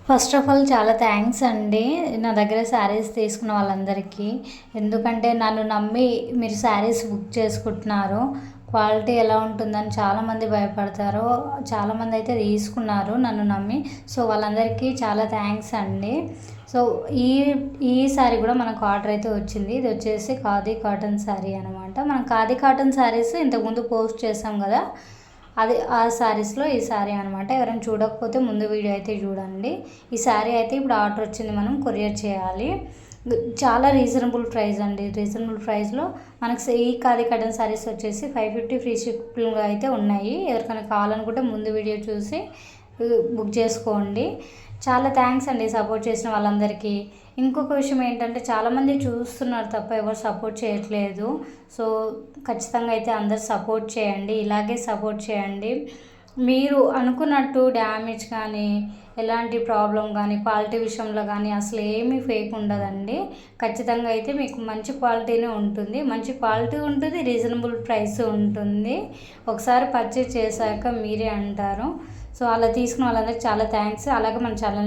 First of all చాలా thanks అండి నా దగ్గర శారీస్ తీసుకున్న వాళ్ళందరికీ. ఎందుకంటే నన్ను నమ్మి మీరు శారీస్ బుక్ చేసుకుంటున్నారు. క్వాలిటీ ఎలా ఉంటుందని చాలామంది భయపడతారు. చాలామంది అయితే తీసుకున్నారు నన్ను నమ్మి. సో వాళ్ళందరికీ చాలా థ్యాంక్స్ అండి. సో ఈ ఈ శారీ కూడా మనకు ఆర్డర్ అయితే వచ్చింది. ఇది వచ్చేసి ఖాదీ కాటన్ శారీ అనమాట. మనం ఖాదీ కాటన్ శారీస్ ఇంతకుముందు పోస్ట్ చేసాం కదా, అది ఆ శారీస్లో ఈ శారీ అనమాట. ఎవరైనా చూడకపోతే ముందు వీడియో అయితే చూడండి. ఈ శారీ అయితే ఇప్పుడు ఆర్డర్ వచ్చింది, మనం కొరియర్ చేయాలి. చాలా రీజనబుల్ ప్రైస్ అండి. రీజనబుల్ ప్రైస్లో మనకు ఈ ఖాదీ కాటన్ శారీస్ వచ్చేసి 550 ఫ్రీ షిప్పింగ్ అయితే ఉన్నాయి. ఎవరికైనా కావాలనుకుంటే ముందు వీడియో చూసి బుక్ చేసుకోండి. చాలా థ్యాంక్స్ అండి సపోర్ట్ చేసిన వాళ్ళందరికీ. ఇంకొక విషయం ఏంటంటే చాలామంది చూస్తున్నారు తప్ప ఎవరు సపోర్ట్ చేయట్లేదు. సో ఖచ్చితంగా అయితే అందరు సపోర్ట్ చేయండి, ఇలాగే సపోర్ట్ చేయండి. మీరు అనుకున్నట్టు డ్యామేజ్ కానీ ఎలాంటి ప్రాబ్లం కానీ క్వాలిటీ విషయంలో కానీ అసలు ఏమీ ఫేక్ ఉండదండి. ఖచ్చితంగా అయితే మీకు మంచి క్వాలిటీనే ఉంటుంది, మంచి క్వాలిటీ ఉంటుంది, రీజనబుల్ ప్రైస్ ఉంటుంది. ఒకసారి పర్చేజ్ చేశాక మీరే అంటారు. సో అలా తీసుకున్న వాళ్ళందరికీ చాలా థ్యాంక్స్. అలాగే మన ఛానల్ని